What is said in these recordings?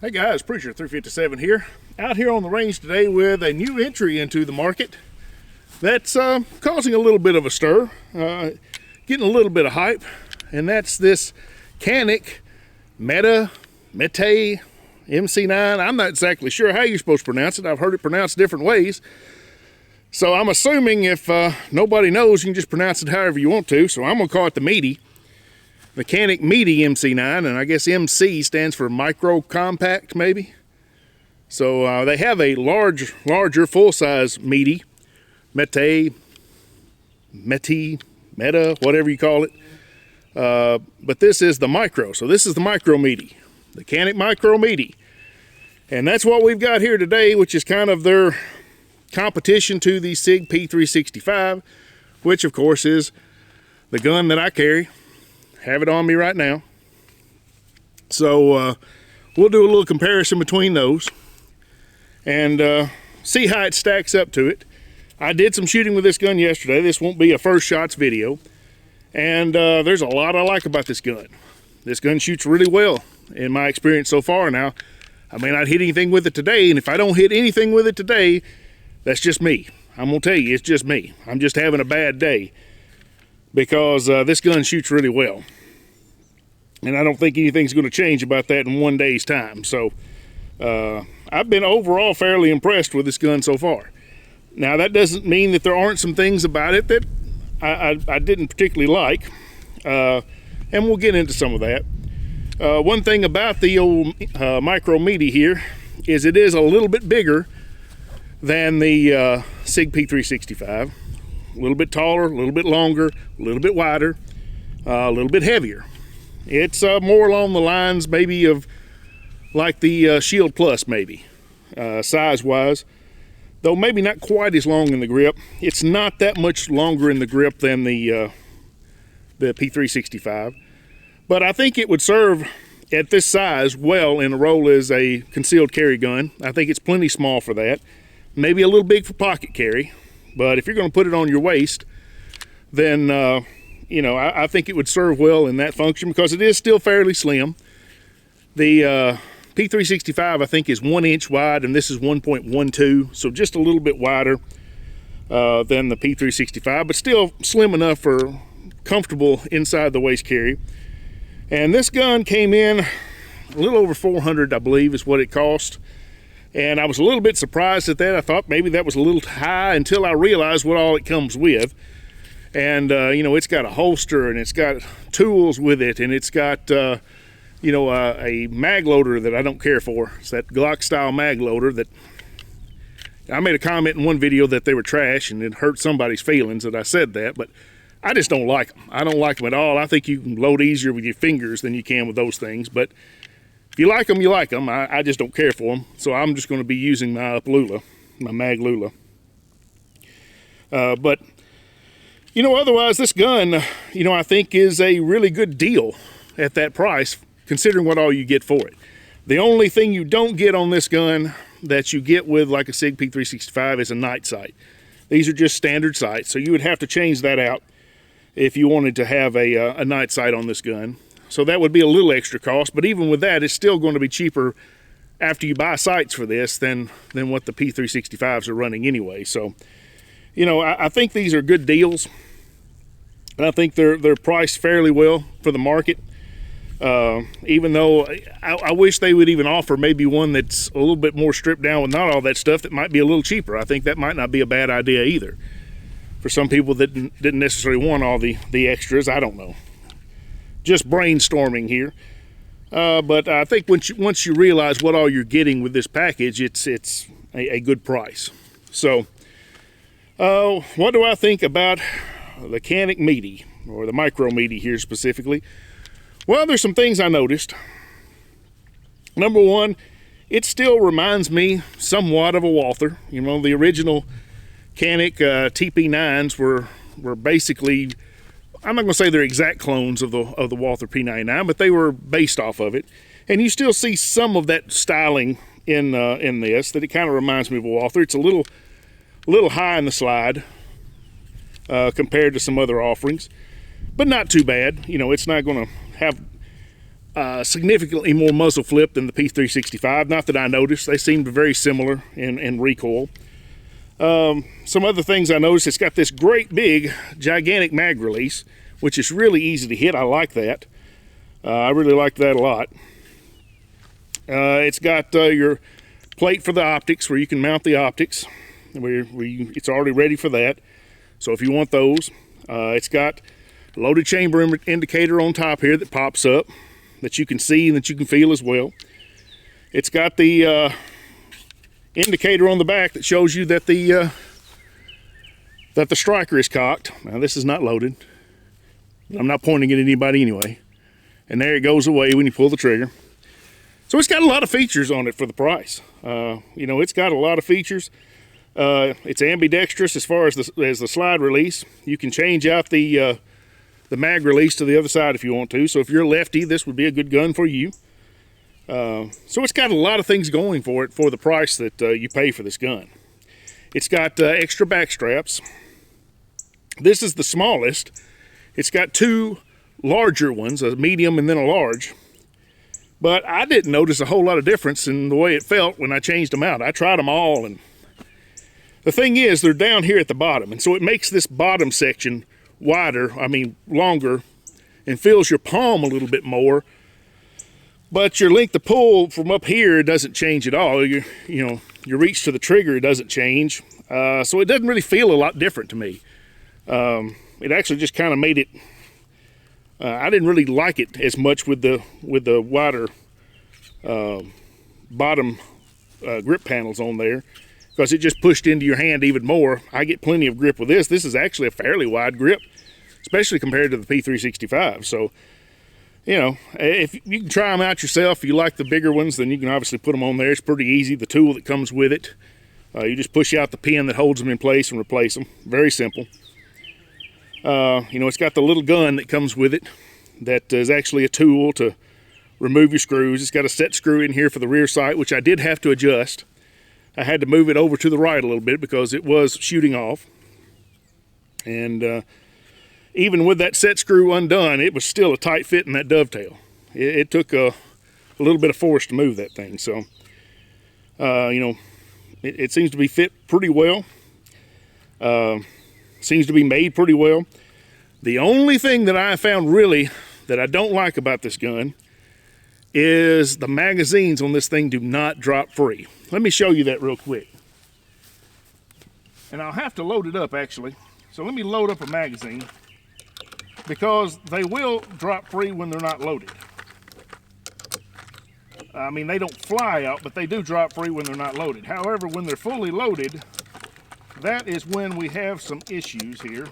Hey guys, Preacher 357 here. Out here on the range today with a new entry into the market that's causing a little bit of a stir, getting a little bit of hype, and that's this Canik Mete MC9. I'm not exactly sure how you're supposed to pronounce it. I've heard it pronounced different ways. So I'm assuming if nobody knows, you can just pronounce it however you want to. So I'm going to call it the Canik Mete MC9, and I guess MC stands for micro compact, maybe. So they have a larger full-size Mete, whatever you call it. But this is the micro. So this is the micro Mete, the Canik Micro Mete. And that's what we've got here today, which is kind of their competition to the Sig P365, which of course is the gun that I carry. Have it on me right now. So we'll do a little comparison between those and see how it stacks up to it. I did some shooting with this gun yesterday. This won't be a first shots video. And there's a lot I like about this gun. This gun shoots really well in my experience so far. Now, I may not hit anything with it today, and if I don't hit anything with it today, that's just me. I'm gonna tell you, it's just me. I'm just having a bad day because this gun shoots really well. And I don't think anything's gonna change about that in one day's time. So I've been overall fairly impressed with this gun so far. Now, that doesn't mean that there aren't some things about it that I didn't particularly like, and we'll get into some of that. One thing about the old micro Mete here is it is a little bit bigger than the Sig P365. A little bit taller, a little bit longer, a little bit wider, a little bit heavier. It's more along the lines maybe of like the Shield Plus, maybe, size-wise. Though maybe not quite as long in the grip. It's not that much longer in the grip than the P365. But I think it would serve at this size well in a role as a concealed carry gun. I think it's plenty small for that. Maybe a little big for pocket carry. But if you're going to put it on your waist, then, you know, I think it would serve well in that function because it is still fairly slim. The P365, I think, is 1 inch wide, and this is 1.12, so just a little bit wider than the P365, but still slim enough for comfortable inside the waist carry. And this gun came in a little over $400, I believe, is what it cost. And I was a little bit surprised at that. I thought maybe that was a little high until I realized what all it comes with. And, you know, it's got a holster, and it's got tools with it, and it's got, you know, a mag loader that I don't care for. It's that Glock style mag loader that I made a comment in one video that they were trash, and it hurt somebody's feelings that I said that, but I just don't like them. I don't like them at all. I think you can load easier with your fingers than you can with those things, but if you like them, you like them. I just don't care for them, so I'm just going to be using my Lula, my mag Lula. But, you know, otherwise this gun, you know, I think is a really good deal at that price, considering what all you get for it. The only thing you don't get on this gun that you get with like a Sig P365 is a night sight. These are just standard sights, so you would have to change that out if you wanted to have a night sight on this gun. So that would be a little extra cost, but even with that, it's still going to be cheaper after you buy sights for this than what the P365s are running anyway. So, you know, I think these are good deals, and I think they're priced fairly well for the market. Even though I wish they would even offer maybe one that's a little bit more stripped down with not all that stuff that might be a little cheaper. I think that might not be a bad idea either. For some people that didn't necessarily want all the extras, I don't know. Just brainstorming here. But I think once you realize what all you're getting with this package, it's a good price. So, what do I think about the Canik Mete, or the micro Mete here specifically? Well, there's some things I noticed. Number one, it still reminds me somewhat of a Walther. You know, the original Canik TP9s were basically, I'm not going to say they're exact clones of the Walther P99, but they were based off of it. And you still see some of that styling in this, that it kind of reminds me of a Walther. It's a little high in the slide compared to some other offerings, but not too bad. You know, it's not going to have significantly more muzzle flip than the P365. Not that I noticed. They seemed very similar in recoil. Some other things I noticed, it's got this great big gigantic mag release, which is really easy to hit. I like that. I really like that a lot. It's got your plate for the optics, where you can mount the optics. It's already ready for that. So if you want those, it's got a loaded chamber indicator on top here that pops up, that you can see and that you can feel as well. It's got the indicator on the back that shows you that the striker is cocked. Now this is not loaded. I'm not pointing at anybody anyway. And there it goes away when you pull the trigger. So it's got a lot of features on it for the price. You know, it's got a lot of features. It's ambidextrous as far as the slide release. You can change out the mag release to the other side if you want to. So if you're a lefty, this would be a good gun for you. So it's got a lot of things going for it for the price that you pay for this gun. It's got extra back straps. This is the smallest. It's got two larger ones, a medium and then a large. But I didn't notice a whole lot of difference in the way it felt when I changed them out. I tried them all, and the thing is, they're down here at the bottom, and so it makes this bottom section wider, longer, and fills your palm a little bit more. But your length of pull from up here doesn't change at all. Your reach to the trigger doesn't change. So it doesn't really feel a lot different to me. It actually just kind of made it, I didn't really like it as much with the wider bottom grip panels on there, because it just pushed into your hand even more. I get plenty of grip with this. This is actually a fairly wide grip, especially compared to the P365. So, you know, if you can try them out yourself, if you like the bigger ones, then you can obviously put them on there. It's pretty easy. The tool that comes with it, you just push out the pin that holds them in place and replace them. Very simple. You know, it's got the little gun that comes with it that is actually a tool to remove your screws. It's got a set screw in here for the rear sight, which I did have to adjust. I had to move it over to the right a little bit because it was shooting off. And even with that set screw undone, it was still a tight fit in that dovetail. It took a little bit of force to move that thing. So, you know, it seems to be fit pretty well. Seems to be made pretty well. The only thing that I found really that I don't like about this gun is the magazines on this thing do not drop free. Let me show you that real quick. And I'll have to load it up actually. So let me load up a magazine, because they will drop free when they're not loaded. I mean, they don't fly out, but they do drop free when they're not loaded. However, when they're fully loaded, that is when we have some issues here.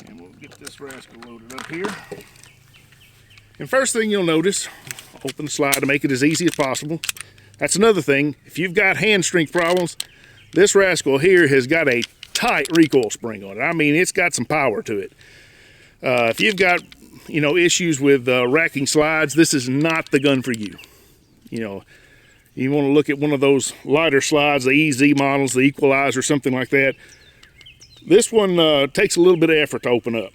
And we'll get this rascal loaded up here. And first thing you'll notice, open the slide to make it as easy as possible. That's another thing. If you've got hand strength problems, this rascal here has got a tight recoil spring on it. I mean, it's got some power to it. If you've got, you know, issues with racking slides, this is not the gun for you. You know, you want to look at one of those lighter slides, the EZ models, the Equalizer, something like that. This one takes a little bit of effort to open up.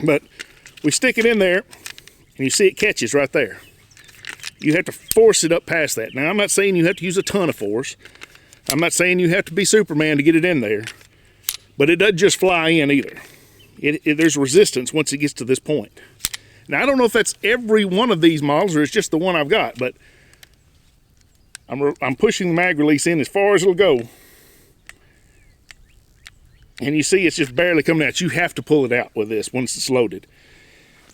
But we stick it in there, and you see it catches right there. You have to force it up past that. Now, I'm not saying you have to use a ton of force. I'm not saying you have to be Superman to get it in there. But it doesn't just fly in either. There's resistance once it gets to this point. Now, I don't know if that's every one of these models or it's just the one I've got, but I'm pushing the mag release in as far as it'll go. And you see it's just barely coming out. You have to pull it out with this once it's loaded.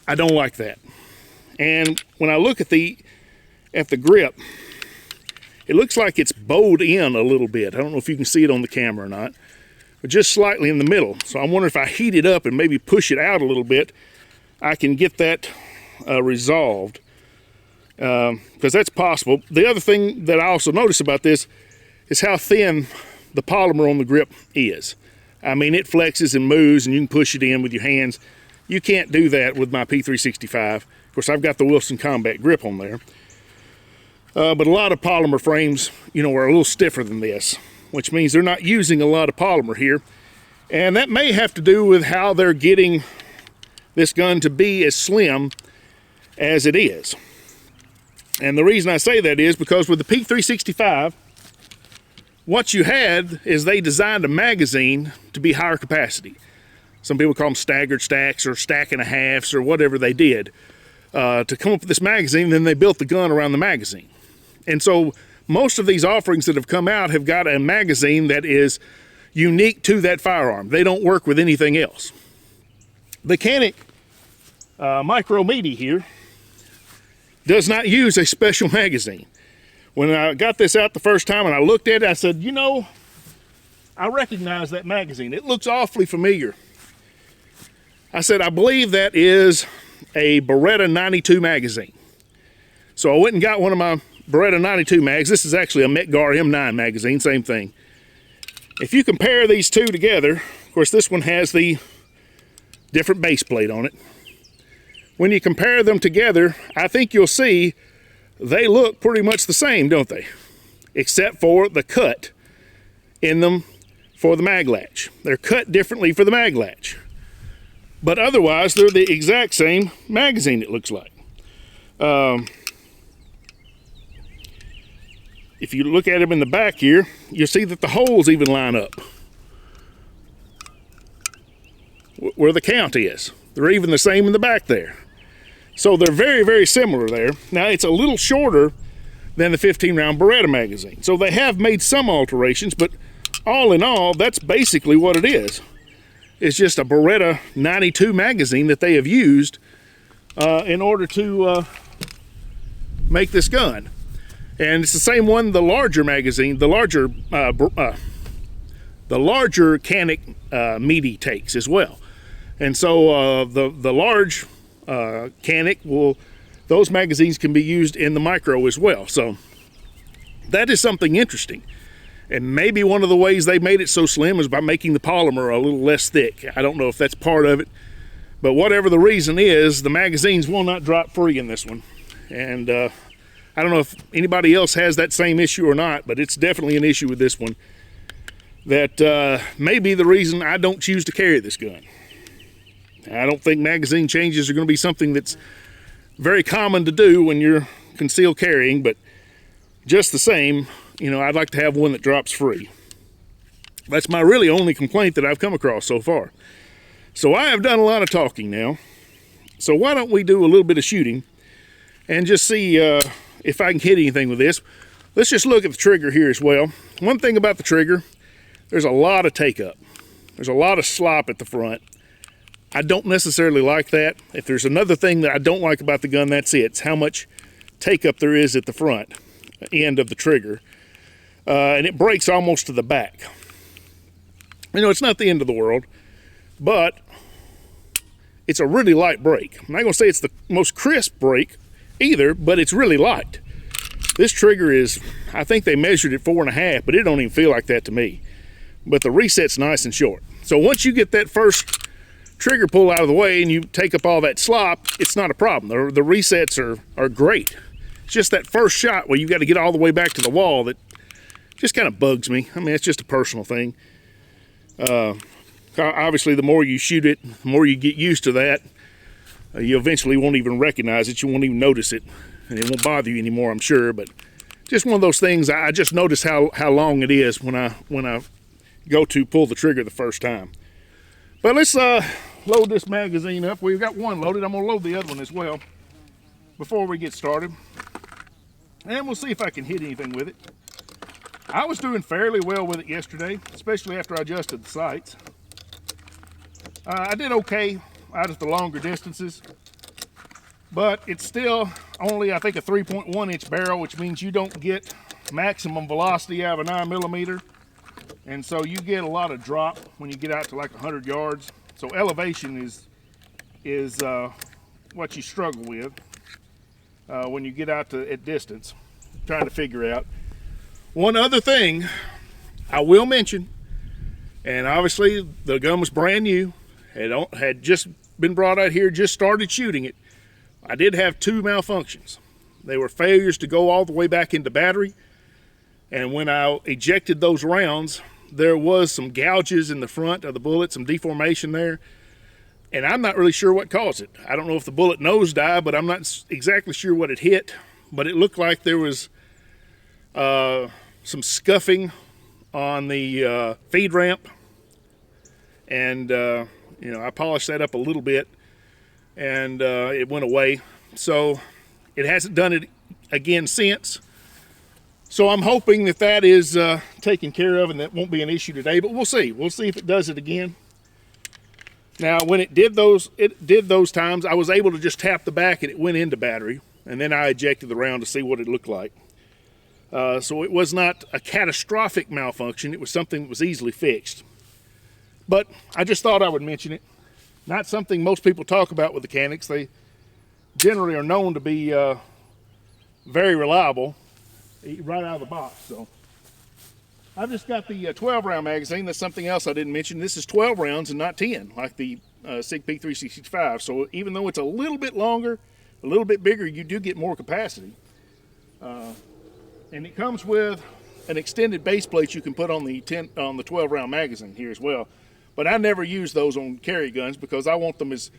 I don't like that. And when I look at the grip, it looks like it's bowed in a little bit. I don't know if you can see it on the camera or not, but just slightly in the middle. So I wonder if I heat it up and maybe push it out a little bit, I can get that resolved, because that's possible. The other thing that I also notice about this is how thin the polymer on the grip is. I mean, it flexes and moves, and you can push it in with your hands. You can't do that with my P365. Of course, I've got the Wilson Combat grip on there. But a lot of polymer frames, you know, are a little stiffer than this, which means they're not using a lot of polymer here. And that may have to do with how they're getting this gun to be as slim as it is. And the reason I say that is because with the P365, what you had is they designed a magazine to be higher capacity. Some people call them staggered stacks or stack and a halves or whatever they did to come up with this magazine. Then they built the gun around the magazine. And so most of these offerings that have come out have got a magazine that is unique to that firearm. They don't work with anything else. The Canik Micro Mete here does not use a special magazine. When I got this out the first time and I looked at it, I said, you know, I recognize that magazine. It looks awfully familiar. I said, I believe that is a Beretta 92 magazine. So I went and got one of my Beretta 92 mags. This is actually a Metgar M9 magazine, same thing. If you compare these two together, of course this one has the different base plate on it. When you compare them together, I think you'll see they look pretty much the same, don't they? Except for the cut in them for the mag latch. They're cut differently for the mag latch. But otherwise, they're the exact same magazine, it looks like. If you look at them in the back here, you'll see that the holes even line up where the count is. They're even the same in the back there. So they're very, very similar there. Now it's a little shorter than the 15-round Beretta magazine. So they have made some alterations, but all in all, that's basically what it is. It's just a Beretta 92 magazine that they have used in order to make this gun. And it's the same one, the larger magazine, the larger Canik Mete takes as well. And so the large Canik those magazines can be used in the micro as well. So that is something interesting. And maybe one of the ways they made it so slim is by making the polymer a little less thick. I don't know if that's part of it, but whatever the reason is, the magazines will not drop free in this one. And I don't know if anybody else has that same issue or not, but it's definitely an issue with this one that may be the reason I don't choose to carry this gun. I don't think magazine changes are going to be something that's very common to do when you're concealed carrying, but just the same, you know, I'd like to have one that drops free. That's my really only complaint that I've come across so far. So I have done a lot of talking now. So why don't we do a little bit of shooting and just see if I can hit anything with this. Let's just look at the trigger here as well. One thing about the trigger, there's a lot of take up. There's a lot of slop at the front. I don't necessarily like that. If there's another thing that I don't like about the gun, that's it. It's how much take up there is at the front end of the trigger. And it breaks almost to the back. You know, it's not the end of the world, but it's a really light break. I'm not gonna say it's the most crisp break either, but it's really light. This trigger is, I think they measured it 4.5, but it don't even feel like that to me. But the reset's nice and short. So once you get that first trigger pull out of the way and you take up all that slop, it's not a problem. The resets are great. It's just that first shot where you got to get all the way back to the wall that just kind of bugs me. I mean, it's just a personal thing. Obviously, the more you shoot it, the more you get used to that. You eventually won't even recognize it. You won't even notice it, and it won't bother you anymore, I'm sure. But just one of those things. I just notice how long it is when I go to pull the trigger the first time. But let's load this magazine up. We've got one loaded. I'm gonna load the other one as well before we get started, and we'll see if I can hit anything with it. I was doing fairly well with it yesterday, especially after I adjusted the sights. I did okay out at the longer distances, but it's still only, I think, a 3.1 inch barrel, which means you don't get maximum velocity out of a 9mm, and so you get a lot of drop when you get out to like 100 yards. So elevation is what you struggle with when you get out at distance, trying to figure out. One other thing I will mention, and obviously the gun was brand new, had just been brought out here, just started shooting it. I did have 2 malfunctions. They were failures to go all the way back into battery, and when I ejected those rounds, there was some gouges in the front of the bullet, some deformation there, And I'm not really sure what caused it. I don't know if the bullet nosedived, but I'm not exactly sure what it hit. But it looked like there was some scuffing on the feed ramp. And, you know, I polished that up a little bit, and it went away. So it hasn't done it again since. So I'm hoping that that is taken care of and that won't be an issue today, but we'll see. We'll see if it does it again. Now, when it did those times, I was able to just tap the back and it went into battery, and then I ejected the round to see what it looked like. So it was not a catastrophic malfunction. It was something that was easily fixed. But I just thought I would mention it. Not something most people talk about with the Caniks. They generally are known to be very reliable right out of the box. So I've just got the 12 round magazine. That's something else I didn't mention. This is 12 rounds and not 10 like the Sig P365. So even though it's a little bit longer, a little bit bigger, you do get more capacity. And it comes with an extended base plate you can put on the 12 round magazine here as well. But I never use those on carry guns because I want them as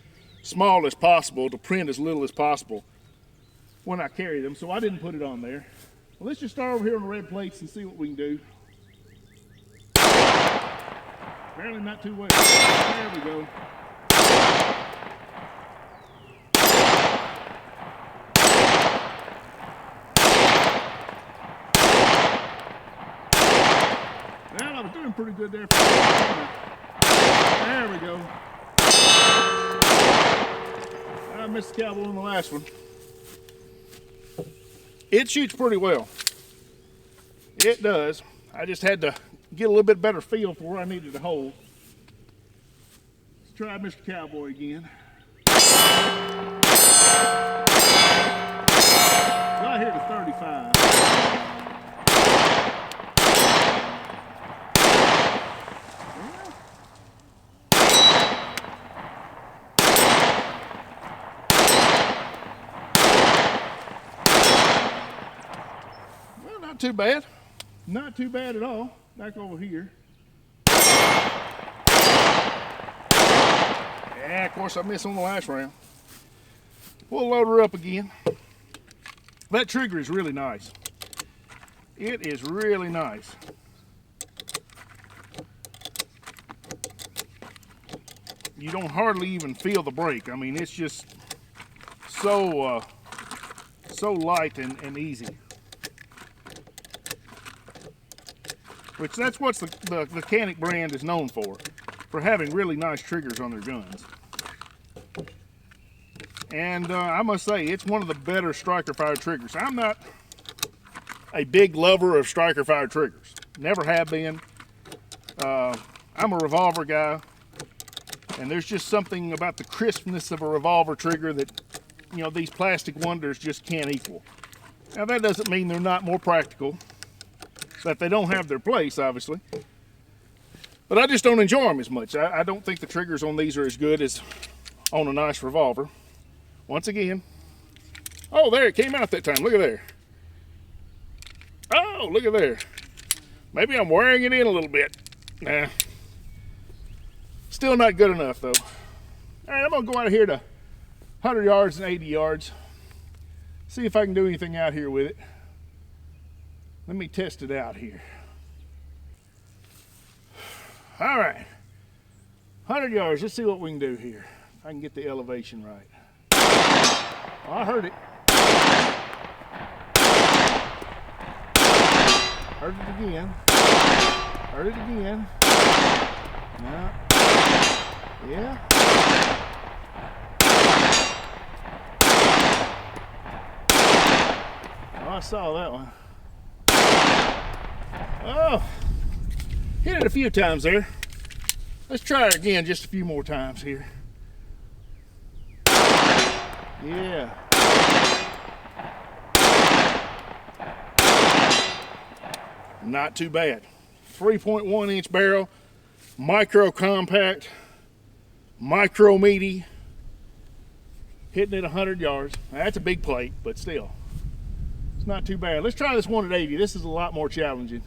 small as possible to print as little as possible when I carry them. So I didn't put it on there. Well, let's just start over here on the red plates and see what we can do. Apparently not too well. There we go. Well, I was doing pretty good there. There we go. I missed the cowboy on the last one. It shoots pretty well. It does. I just had to get a little bit better feel for where I needed to hold. Let's try Mr. Cowboy again. Well, I hit a 35. Well, not too bad. Not too bad at all. Back over here. Yeah, of course I missed on the last round. We'll load her up again. That trigger is really nice. It is really nice. You don't hardly even feel the break. I mean, it's just so light and easy. Which that's what the Canik brand is known for having really nice triggers on their guns. And I must say, it's one of the better striker fired triggers. I'm not a big lover of striker fired triggers. Never have been. I'm a revolver guy, and there's just something about the crispness of a revolver trigger that, you know, these plastic wonders just can't equal. Now that doesn't mean they're not more practical, that they don't have their place, obviously. But I just don't enjoy them as much. I don't think the triggers on these are as good as on a nice revolver. Once again. Oh, there, it came out that time. Look at there. Oh, look at there. Maybe I'm wearing it in a little bit. Nah. Still not good enough, though. All right, I'm going to go out of here to 100 yards and 80 yards. See if I can do anything out here with it. Let me test it out here. All right, 100 yards. Let's see what we can do here. If I can get the elevation right. Oh, I heard it. Heard it again. Heard it again. No. Yeah. Oh, I saw that one. Oh, hit it a few times there. Let's try it again just a few more times here. Yeah. Not too bad. 3.1 inch barrel, micro compact, micro meaty, hitting it 100 yards. That's a big plate, but still, it's not too bad. Let's try this one at 80. This is a lot more challenging.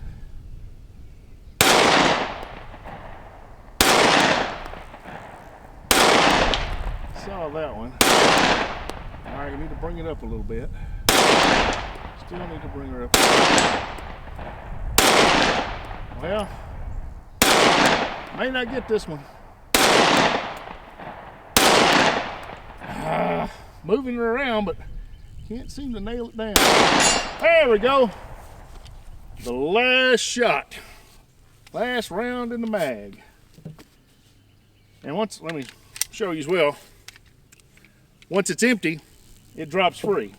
solve that one. All right, you need to bring it up a little bit. Still need to bring her up. Well, may not get this one. Moving her around, but can't seem to nail it down. There we go. The last shot. Last round in the mag. And once, let me show you as well. Once it's empty, it drops free.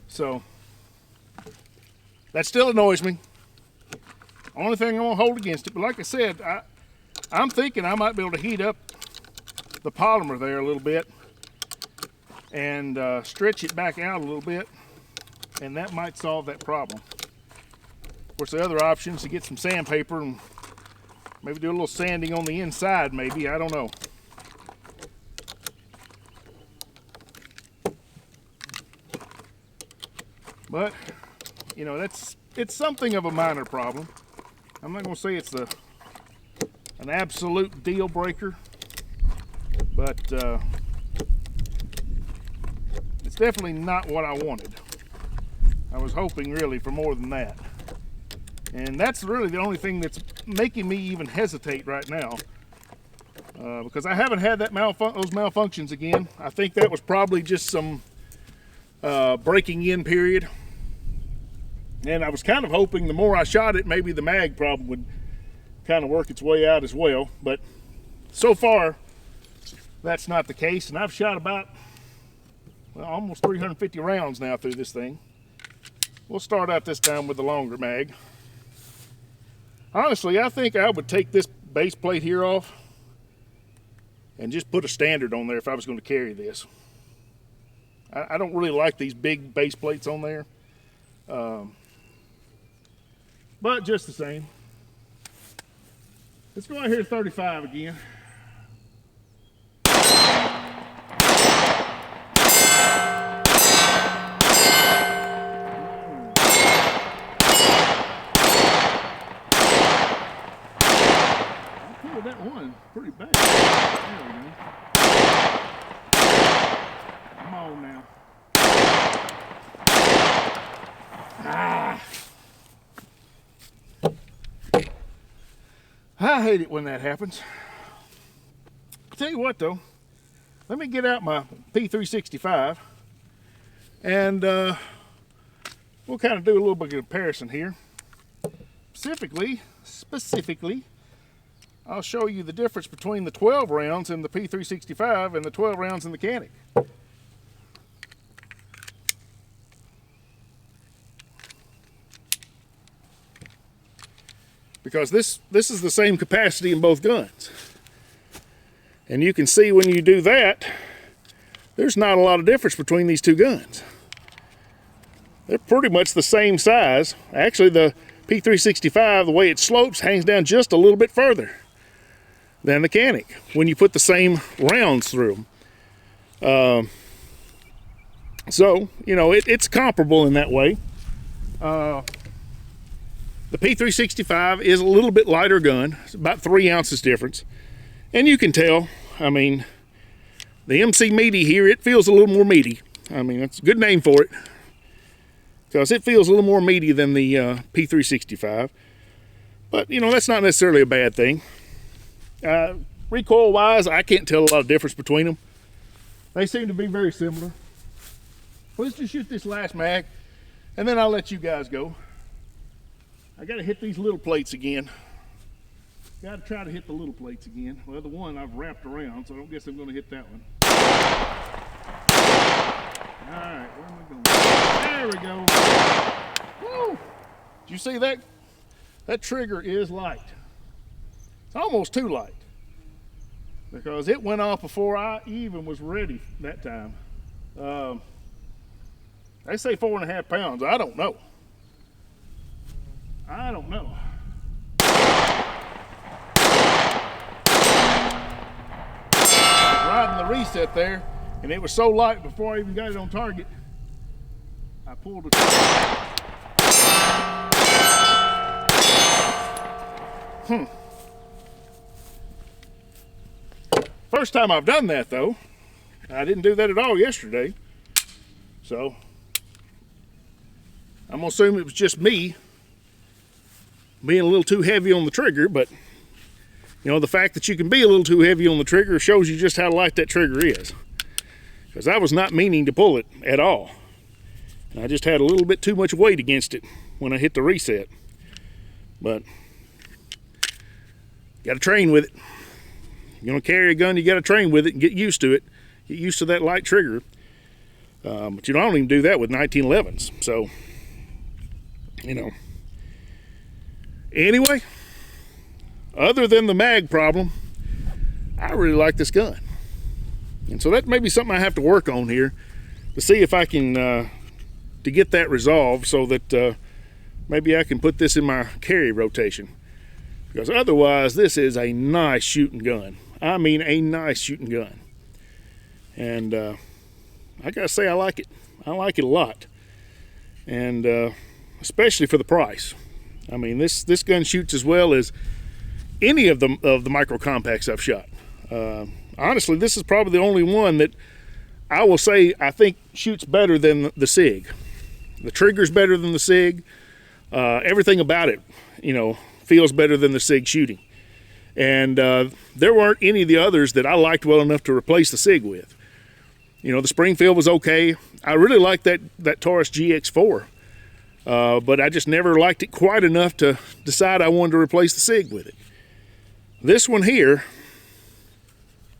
So, that still annoys me. Only thing I won't hold against it. But like I said, I'm thinking I might be able to heat up the polymer there a little bit and stretch it back out a little bit, and that might solve that problem. Of course, the other option is to get some sandpaper and maybe do a little sanding on the inside, maybe. I don't know. But, you know, it's something of a minor problem. I'm not going to say it's an absolute deal breaker, but it's definitely not what I wanted. I was hoping really for more than that. And that's really the only thing that's making me even hesitate right now, because I haven't had that those malfunctions again. I think that was probably just some breaking in period. And I was kind of hoping the more I shot it, maybe the mag problem would kind of work its way out as well. But so far, that's not the case. And I've shot about, well, almost 350 rounds now through this thing. We'll start out this time with the longer mag. Honestly, I think I would take this base plate here off and just put a standard on there if I was going to carry this. I don't really like these big base plates on there. But just the same. Let's go out here to 35 again. That one pretty bad. There we go. Come on now. I hate it when that happens. I'll tell you what though, let me get out my P365 and we'll kind of do a little bit of comparison here. Specifically, I'll show you the difference between the 12 rounds in the P365 and the 12 rounds in the Canik. Because this is the same capacity in both guns. And you can see when you do that, there's not a lot of difference between these two guns. They're pretty much the same size. Actually, the P365, the way it slopes, hangs down just a little bit further than the Canik when you put the same rounds through them. So, you know, it's comparable in that way. The P365 is a little bit lighter gun. It's about 3 ounces difference. And you can tell, I mean, the MC Meaty here, it feels a little more meaty. I mean, that's a good name for it, because it feels a little more meaty than the P365. But, you know, that's not necessarily a bad thing. Recoil-wise, I can't tell a lot of difference between them. They seem to be very similar. Let's just shoot this last mag, and then I'll let you guys go. I got to hit these little plates again. Got to try to hit the little plates again. Well, the one I've wrapped around, so I don't guess I'm going to hit that one. All right, where am I going? There we go. Woo! Did you see that? That trigger is light. It's almost too light, because it went off before I even was ready that time. They say 4.5 pounds. I don't know. Riding the reset there, and it was so light before I even got it on target, I pulled it. First time I've done that though. I didn't do that at all yesterday. So I'm gonna assume it was just me being a little too heavy on the trigger, but you know, the fact that you can be a little too heavy on the trigger shows you just how light that trigger is. Because I was not meaning to pull it at all. And I just had a little bit too much weight against it when I hit the reset. But you gotta train with it. You're gonna carry a gun, you gotta train with it and get used to it. Get used to that light trigger. But you know, I don't even do that with 1911s. So, you know. Anyway, other than the mag problem, I really like this gun. And so that may be something I have to work on here to see if I can to get that resolved, so that maybe I can put this in my carry rotation. Because otherwise, this is a nice shooting gun. I mean, a nice shooting gun. And I gotta say, I like it. I like it a lot. And especially for the price. I mean, this gun shoots as well as any of the micro compacts I've shot. Honestly, this is probably the only one that I will say I think shoots better than the Sig. The trigger's better than the Sig. Everything about it, you know, feels better than the Sig shooting. And there weren't any of the others that I liked well enough to replace the Sig with. You know, the Springfield was okay. I really liked that Taurus GX4. But I just never liked it quite enough to decide I wanted to replace the Sig with it. This one here,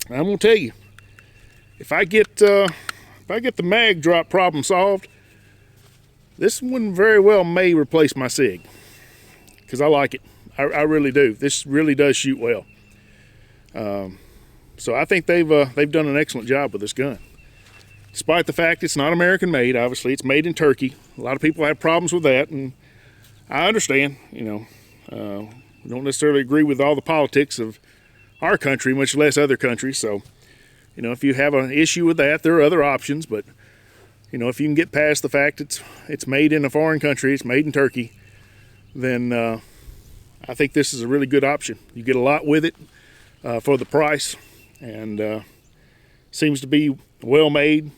I'm gonna tell you, if I get the mag drop problem solved, this one very well may replace my Sig, because I like it. I really do. This really does shoot well. So I think they've done an excellent job with this gun. Despite the fact it's not American made, obviously it's made in Turkey. A lot of people have problems with that, and I understand. You know, we don't necessarily agree with all the politics of our country, much less other countries. So, you know, if you have an issue with that, there are other options. But, you know, if you can get past the fact it's made in a foreign country, it's made in Turkey, then I think this is a really good option. You get a lot with it for the price, and seems to be well made.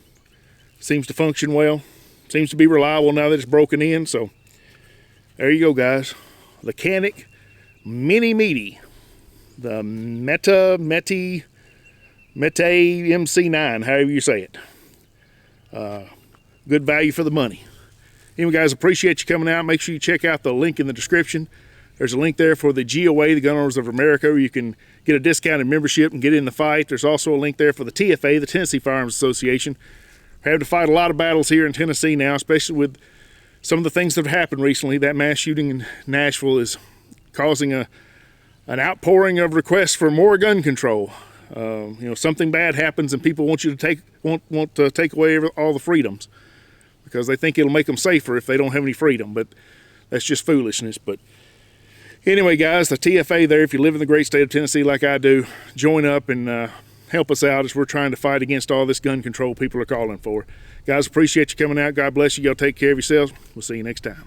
Seems to function well. Seems to be reliable now that it's broken in. So there you go, guys. The Canik Mete, the Mete MC9, however you say it. Good value for the money. Anyway, guys, appreciate you coming out. Make sure you check out the link in the description. There's a link there for the GOA, the Gun Owners of America, where you can get a discounted membership and get in the fight. There's also a link there for the TFA, the Tennessee Firearms Association. We're having to fight a lot of battles here in Tennessee now, especially with some of the things that have happened recently. That mass shooting in Nashville is causing an outpouring of requests for more gun control. You know, something bad happens and people want you to want to take away all the freedoms because they think it'll make them safer if they don't have any freedom. But that's just foolishness. But anyway, guys, the TFA there, if you live in the great state of Tennessee like I do, join up and help us out as we're trying to fight against all this gun control people are calling for. Guys, appreciate you coming out. God bless you. Y'all take care of yourselves. We'll see you next time.